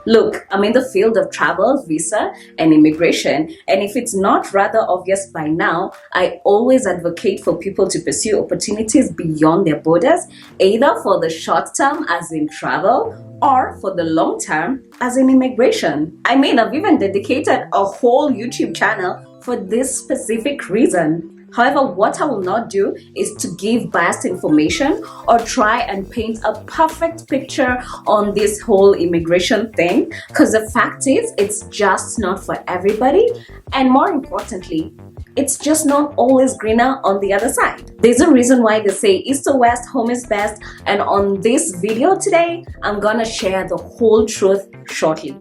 Look, I'm in the field of travel, visa, and immigration, and if it's not rather obvious by now, I always advocate for people to pursue opportunities beyond their borders, either for the short term, as in travel, or for the long term, as in immigration. I mean, I've even dedicated a whole YouTube channel for this specific reason. However, what I will not do is to give biased information or try and paint a perfect picture on this whole immigration thing, because the fact is, it's just not for everybody, and more importantly, it's just not always greener on the other side. There's a reason why they say east to west, home is best, and on this video today, I'm gonna share the whole truth shortly.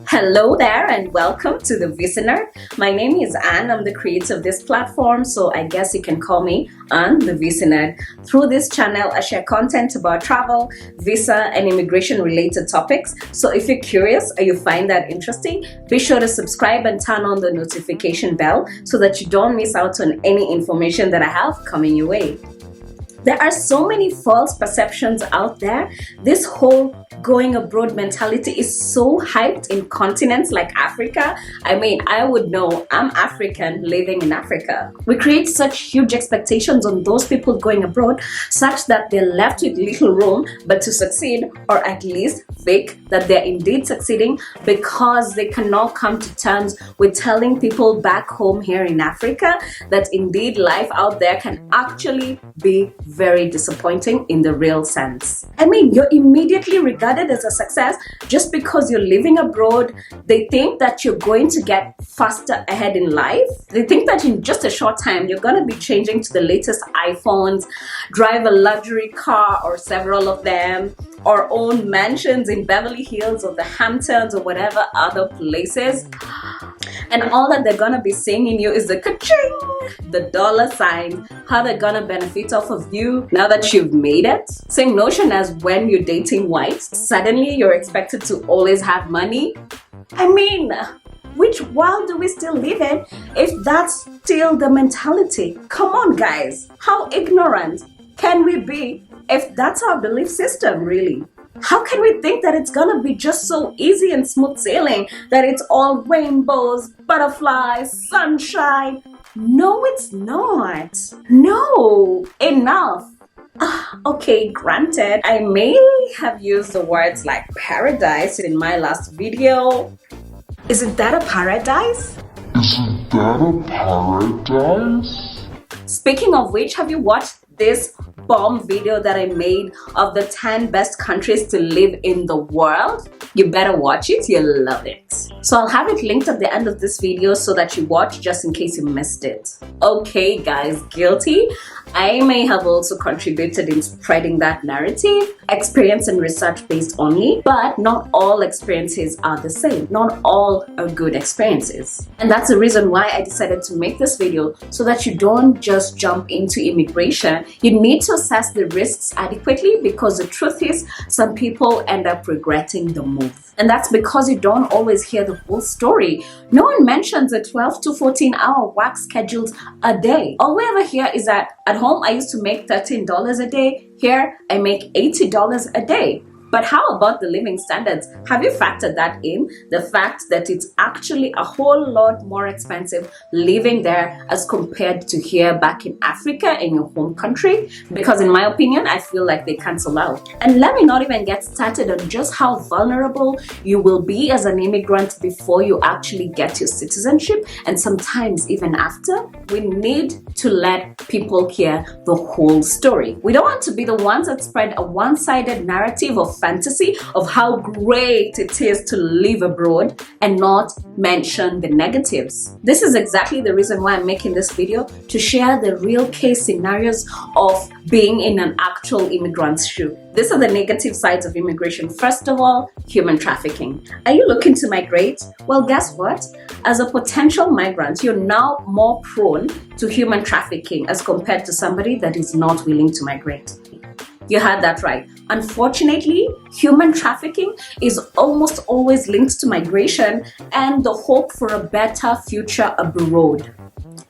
Hello there and welcome to the Visa Nerd. My name is Anne. I'm the creator of this platform, so I guess you can call me Anne, the Visa Nerd. Through this channel, I share content about travel, visa, and immigration related topics. So if you're curious or you find that interesting, be sure to subscribe and turn on the notification bell so that you don't miss out on any information that I have coming your way. There are so many false perceptions out there. This whole going abroad mentality is so hyped in continents like Africa. I mean, I would know, I'm African living in Africa. We create such huge expectations on those people going abroad such that they're left with little room but to succeed, or at least fake that they're indeed succeeding, because they cannot come to terms with telling people back home here in Africa that indeed life out there can actually be very disappointing in the real sense. I mean, you're immediately regarded as a success just because you're living abroad. They think that you're going to get faster ahead in life. They think that in just a short time you're going to be changing to the latest iPhones, drive a luxury car or several of them, or own mansions in Beverly Hills or the Hamptons or whatever other places. And all that they're gonna be seeing in you is the ka-ching, the dollar sign, how they're gonna benefit off of you now that you've made it. Same notion as when you're dating whites. Suddenly you're expected to always have money. I mean, which world do we still live in if that's still the mentality? Come on, guys. How ignorant can we be if that's our belief system, really? How can we think that it's gonna be just so easy and smooth sailing, that it's all rainbows, butterflies, sunshine? No, it's not. No, enough. Okay, granted, I may have used the words like paradise in my last video. Isn't that a paradise? Isn't that a paradise? Speaking of which, have you watched this bomb video that I made of the 10 best countries to live in the world? You better watch it, you'll love it. So I'll have it linked at the end of this video so that you watch just in case you missed it. Okay guys, guilty. I may have also contributed in spreading that narrative, experience and research based only, but not all experiences are the same. Not all are good experiences. And that's the reason why I decided to make this video, so that you don't just jump into immigration. You need to assess the risks adequately, because the truth is, some people end up regretting the move. And that's because you don't always hear the whole story. No one mentions the 12 to 14-hour work schedules a day. All we ever hear is that at home I used to make $13 a day. Here I make $80 a day. But how about the living standards? Have you factored that in? The fact that it's actually a whole lot more expensive living there as compared to here back in Africa, in your home country? Because in my opinion, I feel like they cancel out. And let me not even get started on just how vulnerable you will be as an immigrant before you actually get your citizenship, and sometimes even after. We need to let people hear the whole story. We don't want to be the ones that spread a one-sided narrative of fantasy of how great it is to live abroad and not mention the negatives. This is exactly the reason why I'm making this video, to share the real case scenarios of being in an actual immigrant's shoe. These are the negative sides of immigration. First of all, human trafficking. Are you looking to migrate? Well, guess what? As a potential migrant, you're now more prone to human trafficking as compared to somebody that is not willing to migrate. You had that right. Unfortunately, human trafficking is almost always linked to migration and the hope for a better future abroad.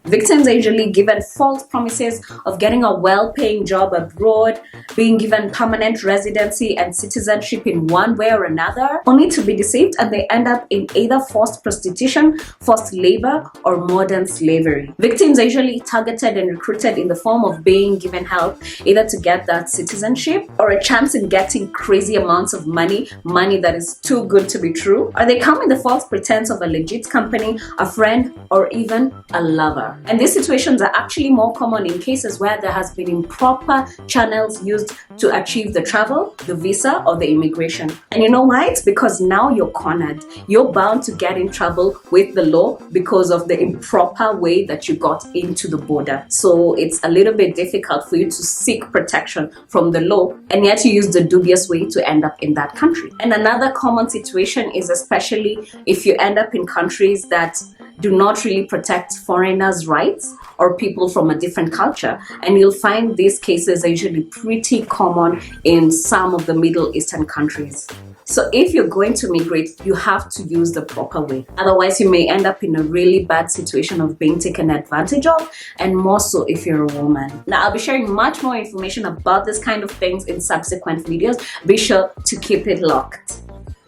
Victims are usually given false promises of getting a well-paying job abroad, being given permanent residency and citizenship in one way or another, only to be deceived, and they end up in either forced prostitution, forced labor, or modern slavery. Victims are usually targeted and recruited in the form of being given help, either to get that citizenship or a chance in getting crazy amounts of money that is too good to be true, or they come in the false pretense of a legit company, a friend, or even a lover. And these situations are actually more common in cases where there has been improper channels used to achieve the travel, the visa, or the immigration. And you know why? It's because now you're cornered. You're bound to get in trouble with the law because of the improper way that you got into the border. So it's a little bit difficult for you to seek protection from the law, and yet you use the dubious way to end up in that country. And another common situation is especially if you end up in countries that do not really protect foreigners' rights or people from a different culture. And you'll find these cases are usually pretty common in some of the Middle Eastern countries. So if you're going to migrate, you have to use the proper way. Otherwise, you may end up in a really bad situation of being taken advantage of, and more so if you're a woman. Now, I'll be sharing much more information about this kind of things in subsequent videos. Be sure to keep it locked.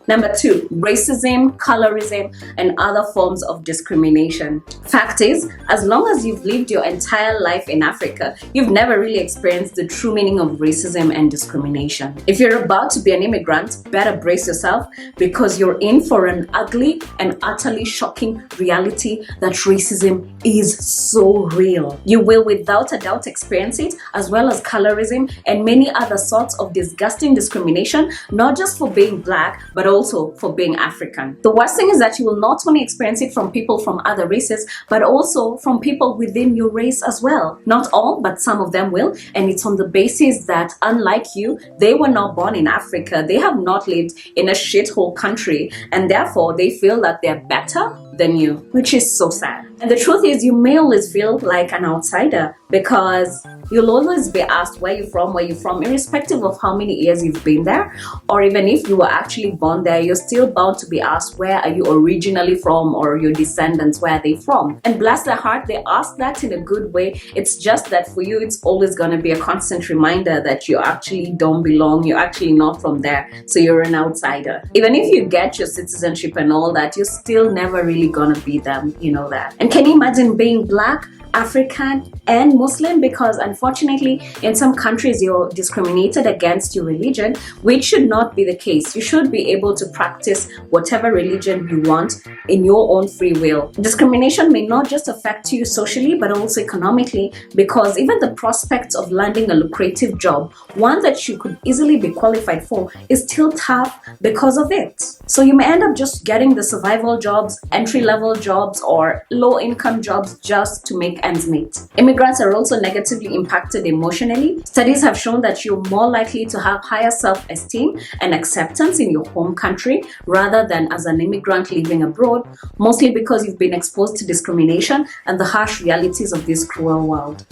Number 2, racism, colorism, and other forms of discrimination. Fact is, as long as you've lived your entire life in Africa, you've never really experienced the true meaning of racism and discrimination. If you're about to be an immigrant, better brace yourself, because you're in for an ugly and utterly shocking reality that racism is so real. You will without a doubt experience it, as well as colorism and many other sorts of disgusting discrimination, not just for being black, but also for being African. The worst thing is that you will not only experience it from people from other races, but also from people within your race as well. Not all, but some of them will, and it's on the basis that, unlike you, they were not born in Africa, they have not lived in a shithole country, and therefore they feel that they're better than you, which is so sad. And the truth is, you may always feel like an outsider because you'll always be asked where you're from, irrespective of how many years you've been there, or even if you were actually born there, you're still bound to be asked where are you originally from, or your descendants, where are they from? And bless their heart, they ask that in a good way. It's just that for you, it's always going to be a constant reminder that you actually don't belong, you're actually not from there, so you're an outsider. Even if you get your citizenship and all that, you're still never really gonna be them, you know that. And can you imagine being black, African, and Muslim? Because unfortunately, in some countries, you're discriminated against your religion, which should not be the case. You should be able to practice whatever religion you want in your own free will. Discrimination may not just affect you socially, but also economically, because even the prospect of landing a lucrative job, one that you could easily be qualified for, is still tough because of it. So you may end up just getting the survival jobs, entry-level jobs, or low-income jobs just to make ends meet. Immigrants are also negatively impacted emotionally. Studies have shown that you're more likely to have higher self-esteem and acceptance in your home country rather than as an immigrant living abroad, mostly because you've been exposed to discrimination and the harsh realities of this cruel world.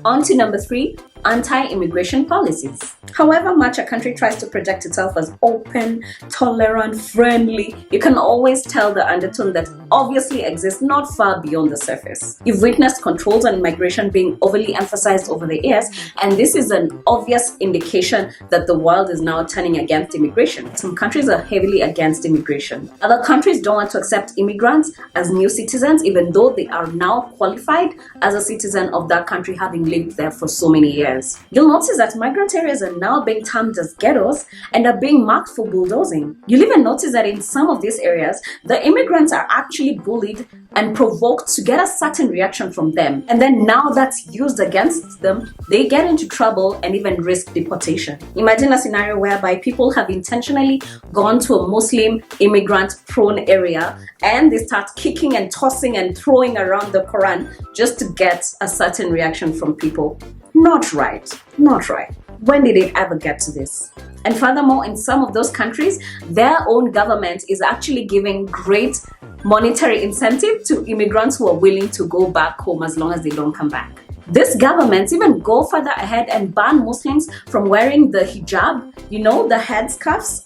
On to number 3, anti-immigration policies. However much a country tries to project itself as open, tolerant, friendly, you can always tell the undertone that obviously exists not far beyond the surface. You've witnessed controls on immigration being overly emphasized over the years, and this is an obvious indication that the world is now turning against immigration. Some countries are heavily against immigration. Other countries don't want to accept immigrants as new citizens, even though they are now qualified as a citizen of that country, having lived there for so many years. You'll notice that migrant areas are now being termed as ghettos and are being marked for bulldozing. You'll even notice that in some of these areas, the immigrants are actually bullied and provoked to get a certain reaction from them. And then now that's used against them, they get into trouble and even risk deportation. Imagine a scenario whereby people have intentionally gone to a Muslim immigrant-prone area and they start kicking and tossing and throwing around the Quran just to get a certain reaction from people. Not right. Not right. When did it ever get to this? And furthermore, in some of those countries, their own government is actually giving great monetary incentive to immigrants who are willing to go back home as long as they don't come back. These governments even go further ahead and ban Muslims from wearing the hijab, you know, the headscarves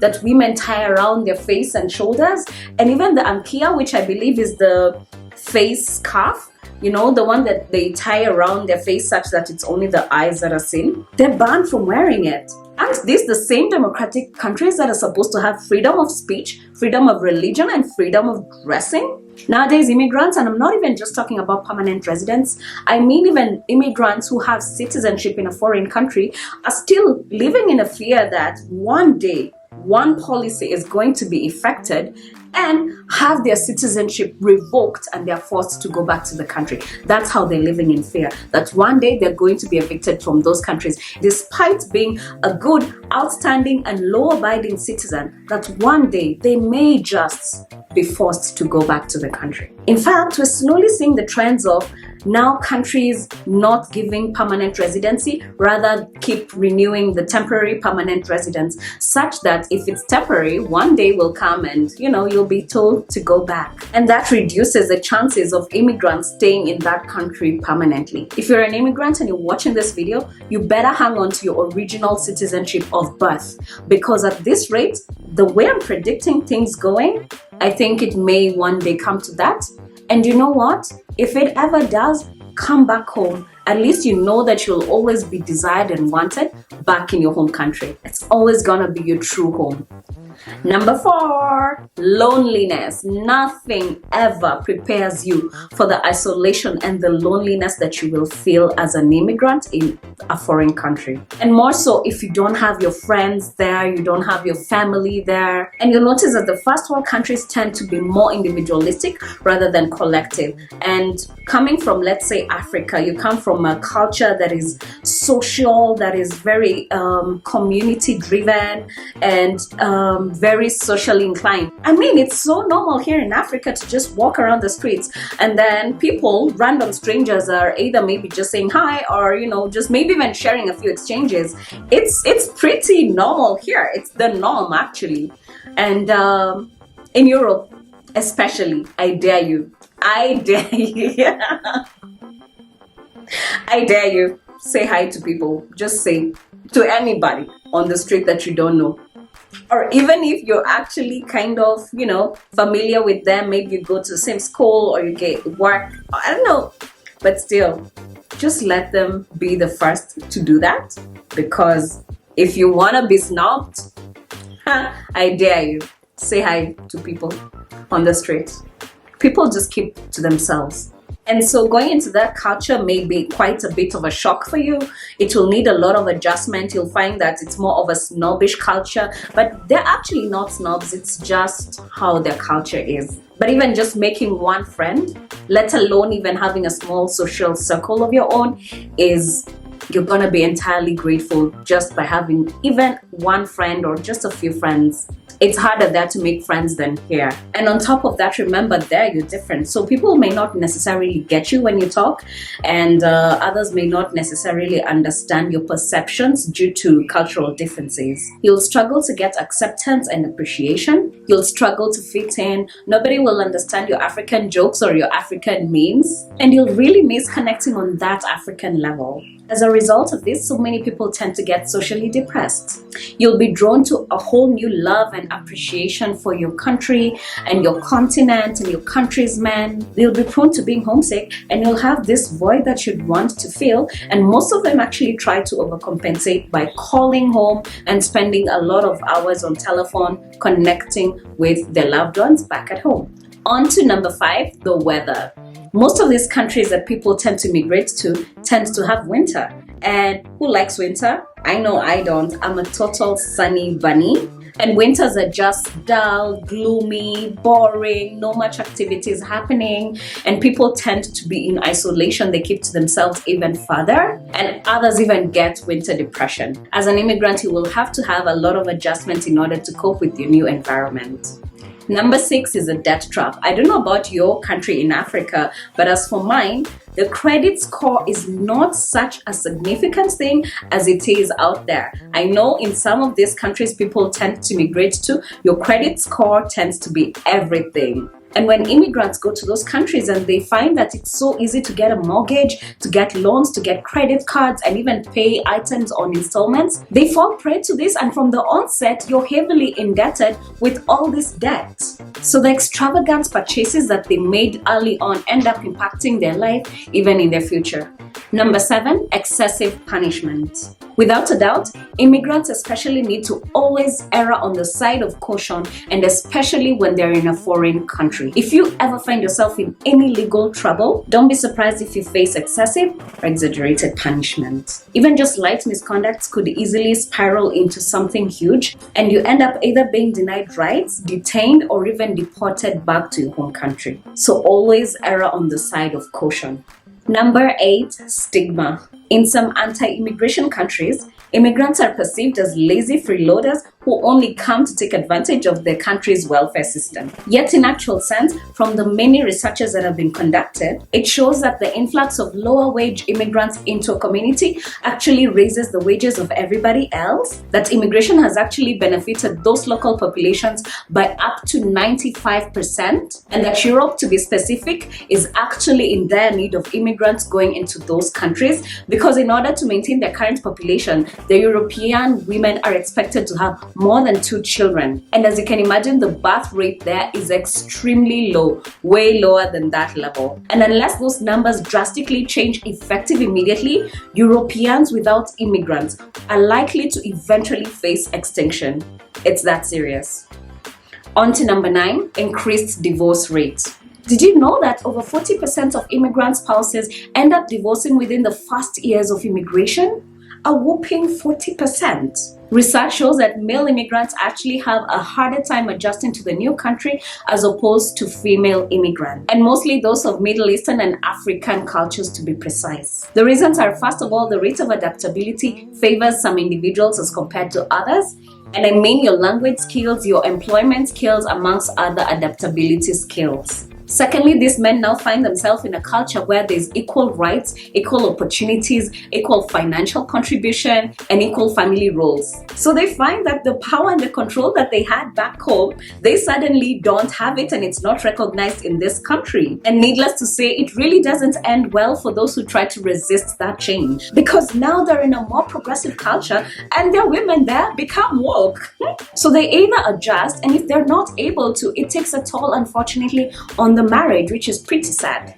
that women tie around their face and shoulders, and even the ankia, which I believe is the face scarf, you know, the one that they tie around their face such that it's only the eyes that are seen, they're banned from wearing it. Aren't these the same democratic countries that are supposed to have freedom of speech, freedom of religion, and freedom of dressing? Nowadays, immigrants, and I'm not even just talking about permanent residents, I mean even immigrants who have citizenship in a foreign country are still living in a fear that one day, one policy is going to be effected and have their citizenship revoked and they're forced to go back to the country. That's how they're living in fear, that one day they're going to be evicted from those countries, despite being a good, outstanding, and law-abiding citizen, that one day they may just be forced to go back to the country. In fact, we're slowly seeing the trends of now countries not giving permanent residency, rather keep renewing the temporary permanent residence, such that if it's temporary, one day will come and, you know, you'll be told to go back. And that reduces the chances of immigrants staying in that country permanently. If you're an immigrant and you're watching this video, you better hang on to your original citizenship of birth, because at this rate, the way I'm predicting things going, I think it may one day come to that. And you know what? If it ever does, come back home. At least you know that you'll always be desired and wanted back in your home country. It's always gonna be your true home. Number 4, loneliness. Nothing ever prepares you for the isolation and the loneliness that you will feel as an immigrant in a foreign country. And more so if you don't have your friends there, you don't have your family there. And you'll notice that the first world countries tend to be more individualistic rather than collective. And coming from, let's say, Africa, you come from a culture that is social, that is very community driven, and very socially inclined. I mean, it's so normal here in Africa to just walk around the streets and then people, random strangers, are either maybe just saying hi or, you know, just maybe even sharing a few exchanges. It's pretty normal here. It's the norm, actually. And in Europe especially, I dare you, I dare you, say hi to people. Just say to anybody on the street that you don't know. Or even if you're actually kind of, you know, familiar with them, maybe you go to the same school or you get work, I don't know, but still, just let them be the first to do that. Because if you want to be snubbed, I dare you, say hi to people on the street. People just keep to themselves. And so going into that culture may be quite a bit of a shock for you. It will need a lot of adjustment. You'll find that it's more of a snobbish culture, but they're actually not snobs. It's just how their culture is. But even just making one friend, let alone even having a small social circle of your own, you're gonna be entirely grateful just by having even one friend or just a few friends. It's harder there to make friends than here. And on top of that, remember, there you're different. So people may not necessarily get you when you talk, and others may not necessarily understand your perceptions due to cultural differences. You'll struggle to get acceptance and appreciation. You'll struggle to fit in. Nobody will understand your African jokes or your African memes. And you'll really miss connecting on that African level. As a result of this, so many people tend to get socially depressed. You'll be drawn to a whole new love and appreciation for your country and your continent and your country's men. You'll be prone to being homesick, and you'll have this void that you'd want to fill. And most of them actually try to overcompensate by calling home and spending a lot of hours on telephone connecting with their loved ones back at home. On to number 5, the weather. Most of these countries that people tend to migrate to tend to have winter. And who likes winter? I know I don't. I'm a total sunny bunny. And winters are just dull, gloomy, boring, no much activities happening. And people tend to be in isolation. They keep to themselves even further. And others even get winter depression. As an immigrant, you will have to have a lot of adjustment in order to cope with your new environment. Number 6 is a debt trap. I don't know about your country in Africa, but as for mine, the credit score is not such a significant thing as it is out there. I know in some of these countries people tend to migrate to, your credit score tends to be everything. And when immigrants go to those countries and they find that it's so easy to get a mortgage, to get loans, to get credit cards, and even pay items on installments, they fall prey to this, and from the onset, you're heavily indebted with all this debt. So the extravagant purchases that they made early on end up impacting their life even in their future. Number 7, excessive punishment. Without a doubt, immigrants especially need to always err on the side of caution, and especially when they're in a foreign country. If you ever find yourself in any legal trouble, don't be surprised if you face excessive or exaggerated punishment. Even just light misconducts could easily spiral into something huge, and you end up either being denied rights, detained, or even deported back to your home country. So always err on the side of caution. Number 8, stigma. In some anti-immigration countries, immigrants are perceived as lazy freeloaders who only come to take advantage of their country's welfare system. Yet in actual sense, from the many researches that have been conducted, it shows that the influx of lower wage immigrants into a community actually raises the wages of everybody else, that immigration has actually benefited those local populations by up to 95%, and that Europe, to be specific, is actually in dire need of immigrants going into those countries, because in order to maintain their current population, the European women are expected to have more than 2 children. And as you can imagine, the birth rate there is extremely low, way lower than that level. And unless those numbers drastically change effective immediately, Europeans without immigrants are likely to eventually face extinction. It's that serious. On to number 9, increased divorce rates. Did you know that over 40% of immigrant spouses end up divorcing within the first years of immigration? A whopping 40%. Research shows that male immigrants actually have a harder time adjusting to the new country as opposed to female immigrants, and mostly those of Middle Eastern and African cultures, to be precise. The reasons are, first of all, the rate of adaptability favors some individuals as compared to others. And I mean your language skills, your employment skills, amongst other adaptability skills. Secondly, these men now find themselves in a culture where there's equal rights, equal opportunities, equal financial contribution, and equal family roles. So they find that the power and the control that they had back home, they suddenly don't have it, and it's not recognized in this country. And needless to say, it really doesn't end well for those who try to resist that change, because now they're in a more progressive culture and their women there become woke. So they either adjust, and if they're not able to, it takes a toll, unfortunately, on the marriage, which is pretty sad.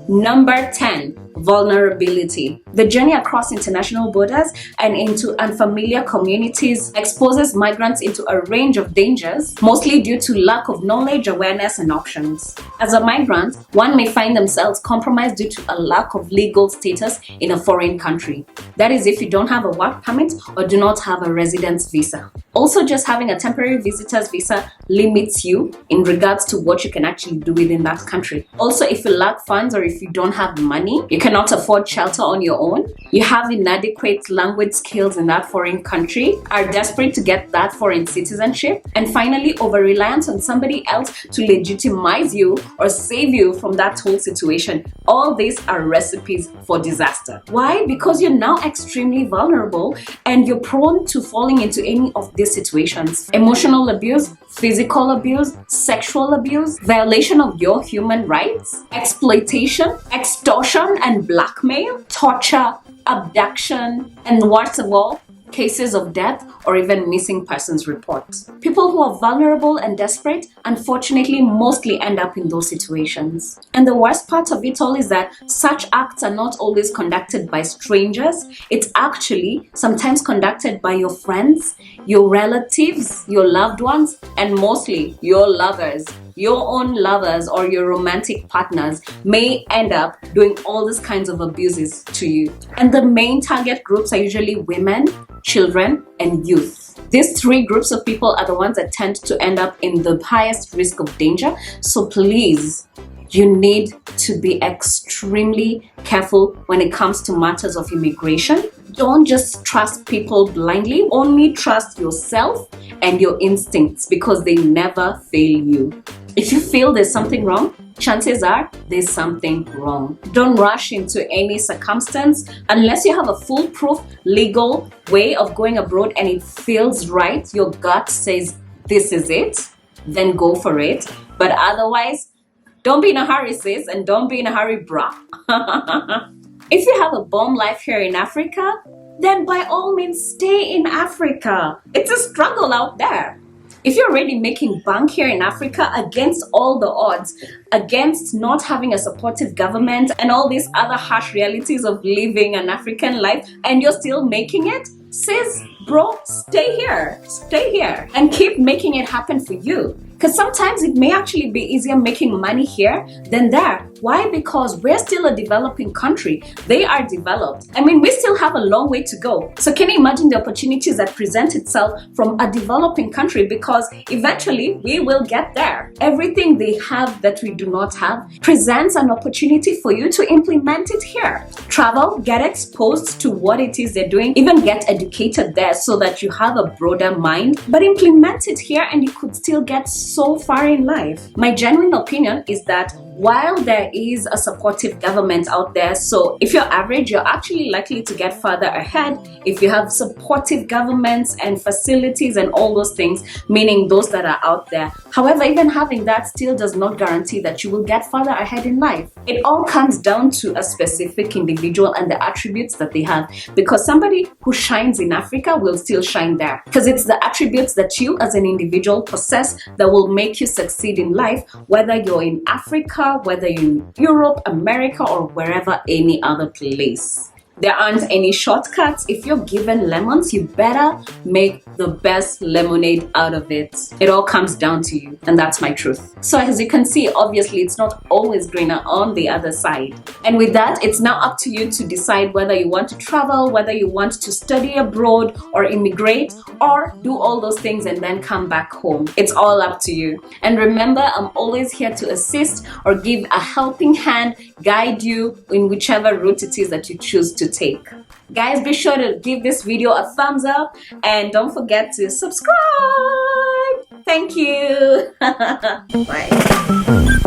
Number 10, vulnerability. The journey across international borders and into unfamiliar communities exposes migrants into a range of dangers, mostly due to lack of knowledge, awareness, and options. As a migrant, one may find themselves compromised due to a lack of legal status in a foreign country. That is, if you don't have a work permit or do not have a residence visa. Also, just having a temporary visitor's visa limits you in regards to what you can actually do within that country. Also, if you lack funds or if you don't have money, you cannot afford shelter on your own, you have inadequate language skills in that foreign country, are desperate to get that foreign citizenship, and finally, over-reliance on somebody else to legitimize you or save you from that whole situation. All these are recipes for disaster. Why? Because you're now extremely vulnerable and you're prone to falling into any of these situations. Emotional abuse, physical abuse, sexual abuse, violation of your human rights, exploitation, extortion and blackmail, torture, abduction, and worst of all, cases of death or even missing persons reports. People who are vulnerable and desperate, unfortunately, mostly end up in those situations. And the worst part of it all is that such acts are not always conducted by strangers. It's actually sometimes conducted by your friends, your relatives, your loved ones, and mostly your lovers. Your own lovers or your romantic partners may end up doing all these kinds of abuses to you. And the main target groups are usually women, children, and youth. These 3 groups of people are the ones that tend to end up in the highest risk of danger. So please, you need to be extremely careful when it comes to matters of immigration. Don't just trust people blindly. Only trust yourself and your instincts, because they never fail you. If you feel there's something wrong, chances are there's something wrong. Don't rush into any circumstance unless you have a foolproof legal way of going abroad and it feels right. Your gut says this is it, then go for it. But otherwise, Don't be in a hurry, sis, and don't be in a hurry, brah. If you have a bomb life here in Africa, then by all means stay in Africa. It's a struggle out there. If you're already making bank here in Africa against all the odds, against not having a supportive government and all these other harsh realities of living an African life, and you're still making it, sis, bro, stay here and keep making it happen for you. Because sometimes it may actually be easier making money here than there. Why? Because we're still a developing country. They are developed. I mean, we still have a long way to go. So can you imagine the opportunities that present itself from a developing country? Because eventually we will get there. Everything they have that we do not have presents an opportunity for you to implement it here. Travel, get exposed to what it is they're doing, even get educated there so that you have a broader mind, but implement it here and you could still get so far in life. My genuine opinion is that while there is a supportive government out there, so if you're average, you're actually likely to get further ahead if you have supportive governments and facilities and all those things, meaning those that are out there. However, even having that still does not guarantee that you will get further ahead in life. It all comes down to a specific individual and the attributes that they have, because somebody who shines in Africa will still shine there, because it's the attributes that you as an individual possess that will make you succeed in life, whether you're in Africa, whether you're in Europe, America, or wherever any other place. There aren't any shortcuts. If you're given lemons, you better make the best lemonade out of it. It all comes down to you, and that's my truth. So as you can see, obviously it's not always greener on the other side. And with that, it's now up to you to decide whether you want to travel, whether you want to study abroad or immigrate, or do all those things and then come back home. It's all up to you. And remember, I'm always here to assist or give a helping hand, guide you in whichever route it is that you choose to take. Guys, be sure to give this video a thumbs up and don't forget to subscribe. Thank you. Bye.